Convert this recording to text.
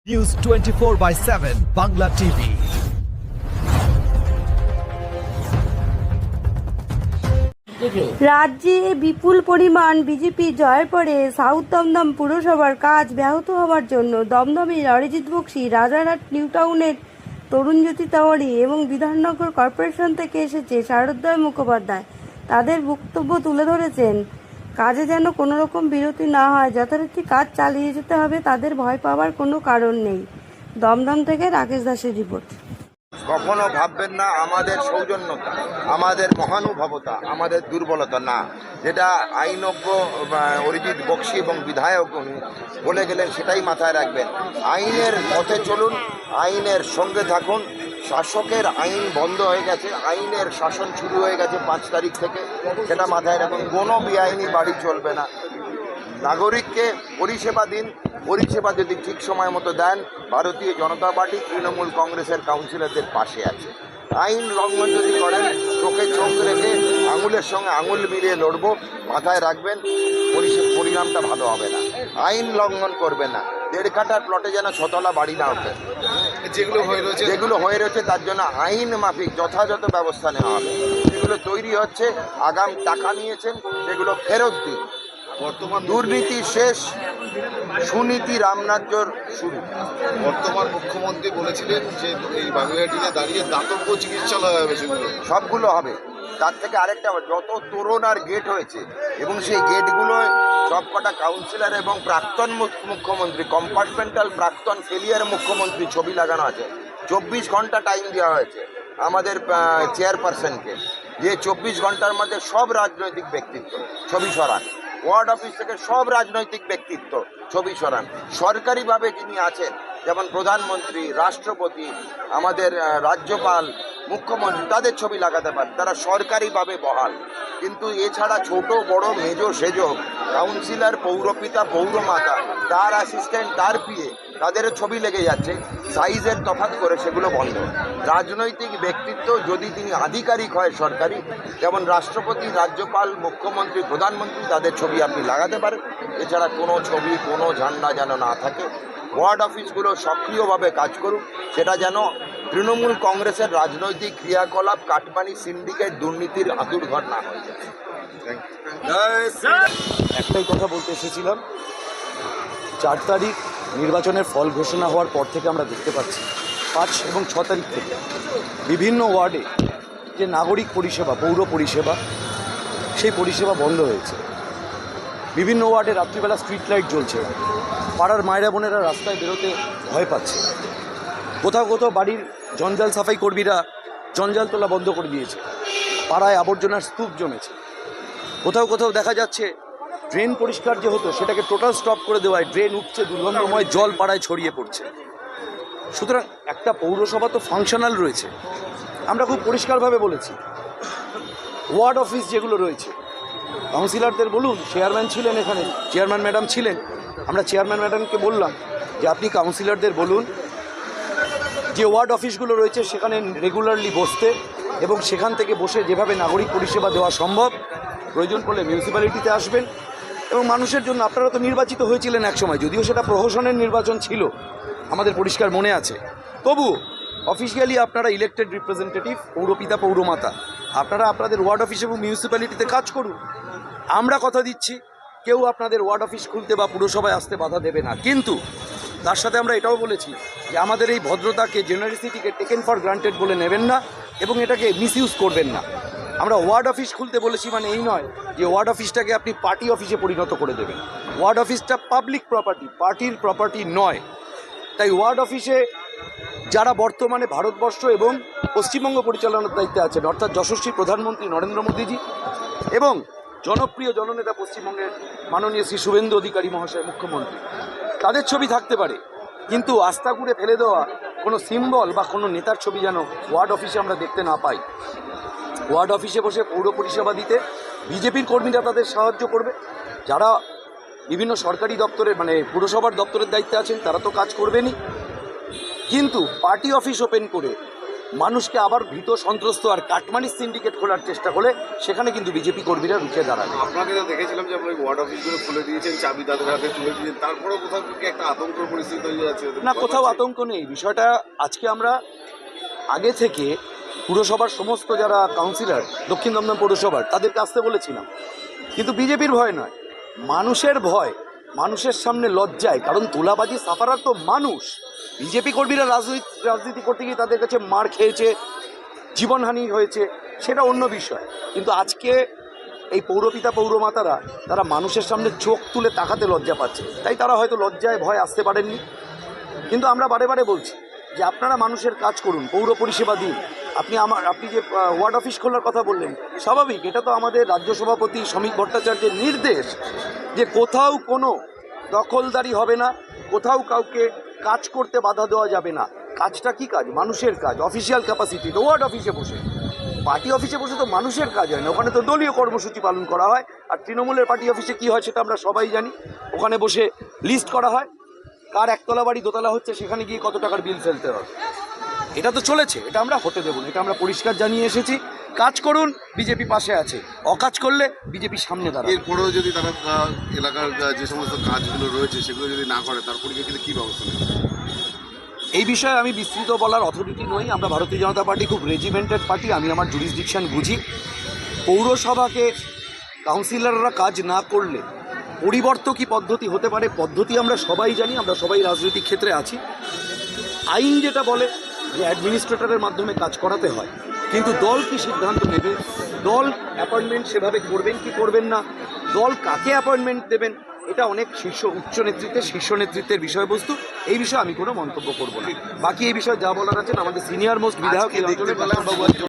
News 24/7 Bangla TV. রাজ্যে বিপুল পরিমাণ BJP জয়ের পরে সাউথ দমদম পুরসভার কাজ ব্যাহত হওয়ার জন্য দমদমের অরিজিৎ বক্সী, রাজারহাট নিউ টাউনের তরুণজ্যোতি তেওয়ারি এবং বিধাননগর কর্পোরেশন থেকে এসেছে শারদোদয় মুখোপাধ্যায় তাদের বক্তব্য তুলে ধরেছেন। কাজে যেন কোনো রকম বিরতি না হয়, যথারীতি কাজ চালিয়ে যেতে হবে, তাদের ভয় পাওয়ার কোনো কারণ নেই। দমদম থেকে রাকেশ দাসের রিপোর্ট। কখনো ভাববেন না আমাদের সৌজন্যতা, আমাদের মহানুভবতা, আমাদের দুর্বলতা না। যেটা আইনজ্ঞ অরিজিৎ বক্সী এবং বিধায়ক বলে গেলেন সেটাই মাথায় রাখবেন। আইনের পথে চলুন, আইনের সঙ্গে থাকুন। শাসকের আইন বন্ধ হয়ে গেছে, আইনের শাসন শুরু হয়ে গেছে 5 তারিখ থেকে, সেটা মাথায় রাখুন। কোনো বেআইনি বাড়ি চলবে না। নাগরিককে পরিষেবা দিন, পরিষেবা যদি ঠিক সময় মতো দেন, ভারতীয় জনতা পার্টি তৃণমূল কংগ্রেসের কাউন্সিলরদের পাশে আছে। আইন লঙ্ঘন যদি করেন, চোখে চোখ রেখে আঙুলের সঙ্গে আঙুল মিলিয়ে লড়বো, মাথায় রাখবেন পরিণামটা ভালো হবে না। আইন লঙ্ঘন করবে না। 1.5 কাঠার প্লটে যেন 6তলা বাড়ি না ওঠে। যেগুলো হয়ে রয়েছে তার জন্য আইন মাফিক যথাযথ ব্যবস্থা নেওয়া হবে। যেগুলো তৈরি হচ্ছে, আগাম টাকা নিয়েছেন, সেগুলো ফেরত দিন। বর্তমান দুর্নীতি শেষ, সুনীতি রামনাথ্যর শুরু। বর্তমান মুখ্যমন্ত্রী বলেছিলেন যে এই বাগুইআটিতে দাঁড়িয়ে দাতব্য চিকিৎসালয় হবে, সবগুলো হবে। তার থেকে আরেকটা, যত তোরণ আর গেট হয়েছে এবং সেই গেটগুলোয় সবকটা কাউন্সিলর এবং প্রাক্তন মুখ্যমন্ত্রী, কম্পার্টমেন্টাল প্রাক্তন ফেলিয়ার মুখ্যমন্ত্রী ছবি লাগানো আছে। 24 ঘন্টা টাইম দেওয়া হয়েছে আমাদের চেয়ারপারসনকে, যে 24 ঘন্টার মধ্যে সব রাজনৈতিক ব্যক্তিত্ব ছবি সরান। ওয়ার্ড অফিস থেকে সব রাজনৈতিক ব্যক্তিত্ব ছবি সরান। সরকারিভাবে যিনি আছেন, যেমন প্রধানমন্ত্রী, রাষ্ট্রপতি, আমাদের রাজ্যপাল, মুখ্যমন্ত্রী, তাদের ছবি লাগাতে পারেন, তারা সরকারিভাবে বহাল। কিন্তু এছাড়া ছোট বড় মেজো সেজো কাউন্সিলর, পৌরপিতা, পৌরমাতা, তার অ্যাসিস্ট্যান্ট, তার পিএ, তাদেরও ছবি লেগে যাচ্ছে। সাইজের তফাৎ করে সেগুলো বন্ধ। রাজনৈতিক ব্যক্তিত্ব যদি তিনি আধিকারিক হয় সরকারি, যেমন রাষ্ট্রপতি, রাজ্যপাল, মুখ্যমন্ত্রী, প্রধানমন্ত্রী, তাদের ছবি আপনি লাগাতে পারেন। এছাড়া কোনো ছবি, কোনো ঝান্ডা যেন না থাকে। ওয়ার্ড অফিসগুলো সক্রিয়ভাবে কাজ করুক, সেটা যেন তৃণমূল কংগ্রেসের রাজনৈতিক ক্রিয়াকলাপ, কাটমানি, সিন্ডিকেট, দুর্নীতির আঁতুড়ঘর না হয়ে যায়। একটাই কথা বলতে এসেছিলাম, 4 তারিখ নির্বাচনের ফল ঘোষণা হওয়ার পর থেকে আমরা দেখতে পাচ্ছি 5 এবং 6 তারিখ থেকে বিভিন্ন ওয়ার্ডে যে নাগরিক পরিষেবা, পৌর পরিষেবা, সেই পরিষেবা বন্ধ হয়েছে। বিভিন্ন ওয়ার্ডে রাত্রিবেলা স্ট্রিট লাইট জ্বলছে, পাড়ার মায়েরা বোনেরা রাস্তায় বেরোতে ভয় পাচ্ছে। কোথাও কোথাও বাড়ির জঞ্জাল সাফাই কর্মীরা জঞ্জাল তোলা বন্ধ করে দিয়েছে, পাড়ায় আবর্জনার স্তূপ জমেছে। কোথাও কোথাও দেখা যাচ্ছে ড্রেন পরিষ্কার যে হতো সেটাকে টোটাল স্টপ করে দেওয়ায় ড্রেন উঠছে, দুর্গন্ধময় জল পাড়ায় ছড়িয়ে পড়ছে। সুতরাং একটা পৌরসভা তো ফাংশনাল রয়েছে। আমরা খুব পরিষ্কারভাবে বলেছি, ওয়ার্ড অফিস যেগুলো রয়েছে, কাউন্সিলরদের বলুন, চেয়ারম্যান ছিলেন এখানে, চেয়ারম্যান ম্যাডাম ছিলেন, আমরা চেয়ারম্যান ম্যাডামকে বললাম যে আপনি কাউন্সিলরদের বলুন যে ওয়ার্ড অফিসগুলো রয়েছে সেখানে রেগুলারলি বসতে এবং সেখান থেকে বসে যেভাবে নাগরিক পরিষেবা দেওয়া সম্ভব, প্রয়োজন পড়লে মিউনিসিপ্যালিটিতে আসবেন। এবং মানুষের জন্য, আপনারা তো নির্বাচিত হয়েছিলেন একসময়, যদিও সেটা প্রহসনের নির্বাচন ছিল, আমাদের পরিষ্কার মনে আছে, তবু অফিসিয়ালি আপনারা ইলেক্টেড রিপ্রেজেন্টেটিভ, পৌরপিতা, পৌরমাতা, আপনারা আপনাদের ওয়ার্ড অফিস এবং মিউনিসিপ্যালিটিতে কাজ করুন। আমরা কথা দিচ্ছি, কেউ আপনাদের ওয়ার্ড অফিস খুলতে বা পুরসভায় আসতে বাধা দেবে না। কিন্তু তার সাথে আমরা এটাও বলেছি যে আমাদের এই ভদ্রতাকে, জেনারেসিটিকে টেকেন ফর গ্রান্টেড বলে নেবেন না এবং এটাকে মিসইউজ করবেন না। আমরা ওয়ার্ড অফিস খুলতে বলেছি মানে এই নয় যে ওয়ার্ড অফিসটাকে আপনি পার্টি অফিসে পরিণত করে দেবেন। ওয়ার্ড অফিসটা পাবলিক প্রপার্টি, পার্টির প্রপার্টি নয়। তাই ওয়ার্ড অফিসে যারা বর্তমানে ভারতবর্ষ এবং পশ্চিমবঙ্গ পরিচালনার দায়িত্বে আছেন, অর্থাৎ যশস্বী প্রধানমন্ত্রী নরেন্দ্র মোদীজি এবং জনপ্রিয় জননেতা পশ্চিমবঙ্গের মাননীয় শ্রী শুভেন্দু অধিকারী মহাশয় মুখ্যমন্ত্রী, তাদের ছবি থাকতে পারে, কিন্তু আস্থা করে ফেলে দেওয়া কোনো সিম্বল বা কোনো নেতার ছবি যেন ওয়ার্ড অফিসে আমরা দেখতে না পাই। ওয়ার্ড অফিসে বসে পৌর পরিষেবা দিতে বিজেপির কর্মীরা তাদের সাহায্য করবে। যারা বিভিন্ন সরকারি দপ্তরে, মানে পুরসভার দপ্তরের দায়িত্বে আছেন, তারা তো কাজ করবেনই, কিন্তু পার্টি অফিস ওপেন করে মানুষকে আবার ভীত সন্ত্রস্ত আর কাটমানির সিন্ডিকেট খোলার চেষ্টা করলে সেখানে কিন্তু বিজেপি কর্মীরা রুখে দাঁড়াবে। আপনাকে তো দেখেছিলাম যে আপনি ওয়ার্ড অফিসগুলো খুলে দিয়েছেন, চাবি তাদের হাতে তুলে দিয়েছেন, তারপরেও কোথাও কি একটা আতঙ্কের পরিস্থিতি তৈরি আছে? না, কোথাও আতঙ্ক নেই। বিষয়টা আজকে আমরা আগে থেকে পুরসভার সমস্ত যারা কাউন্সিলর দক্ষিণ দমদম পৌরসভার তাদেরকে আসতে বলেছিলাম, কিন্তু বিজেপির ভয় নয়, মানুষের ভয়, মানুষের সামনে লজ্জায়। কারণ তোলাবাজি সাফারার তো মানুষ। বিজেপি কর্মীরা রাজনীতি করতে গিয়ে তাদের কাছে মার খেয়েছে, জীবনহানি হয়েছে, সেটা অন্য বিষয়। কিন্তু আজকে এই পৌরপিতা পৌরমাতারা তারা মানুষের সামনে চোখ তুলে তাকাতে লজ্জা পাচ্ছে, তাই তারা হয়তো লজ্জায় ভয় আসতে পারেননি। কিন্তু আমরা বারে বারে বলছি যে আপনারা মানুষের কাজ করুন, পৌর পরিষেবা দিন। আপনি যে ওয়ার্ড অফিস খোলার কথা বললেন, স্বাভাবিক, এটা তো আমাদের রাজ্য সভাপতি শ্রমিক ভট্টাচার্যের নির্দেশ যে কোথাও কোনো দখলদারি হবে না, কোথাও কাউকে কাজ করতে বাধা দেওয়া যাবে না। কাজটা কি কাজ? মানুষের কাজ। অফিসিয়াল ক্যাপাসিটি তো ওয়ার্ড অফিসে বসে, পার্টি অফিসে বসে তো মানুষের কাজ হয় না, ওখানে তো দলীয় কর্মসূচি পালন করা হয়। আর তৃণমূলের পার্টি অফিসে কী হয় সেটা আমরা সবাই জানি, ওখানে বসে লিস্ট করা হয় কার একতলা বাড়ি দোতলা হচ্ছে, সেখানে গিয়ে কত টাকার বিল ফেলতে হবে। এটা তো চলেছে, এটা আমরা হতে দেবো না, এটা আমরা পরিষ্কার জানিয়ে এসেছি। কাজ করুন, বিজেপি পাশে আছে। অকাজ করলে বিজেপি সামনে দাঁড়াবে। এরপরেও যদি তারা এলাকার যে সমস্ত কাজগুলো রয়েছে সেগুলো যদি না করে, তার পরিপ্রেক্ষিতে কী ব্যবস্থা নেবে? এই বিষয়ে আমি বিস্তৃত বলার অথরিটি নই। আমরা ভারতীয় জনতা পার্টি খুব রেজিমেন্টেড পার্টি, আমি আমার জুরিসডিকশন বুঝি। পৌরসভাকে কাউন্সিলররা কাজ না করলে পরিবর্ত কী পদ্ধতি হতে পারে, পদ্ধতি আমরা সবাই জানি, আমরা সবাই রাজনৈতিক ক্ষেত্রে আছি। আইন যেটা বলে যে অ্যাডমিনিস্ট্রেটরের মাধ্যমে কাজ করাতে হয়, কিন্তু দল কি সিদ্ধান্ত নেবে, দল অ্যাপয়েন্টমেন্ট সেভাবে করবেন কি করবেন না, দল কাকে অ্যাপয়েন্টমেন্ট দেবেন, এটা অনেক উচ্চ নেতৃত্বের শীর্ষ নেতৃত্বের বিষয়বস্তু। এই বিষয়ে আমি কোনো মন্তব্য করব না। বাকি এই বিষয়ে যা বলার আছেন আমাদের সিনিয়র মোস্ট বিধায়ক এই অঞ্চলের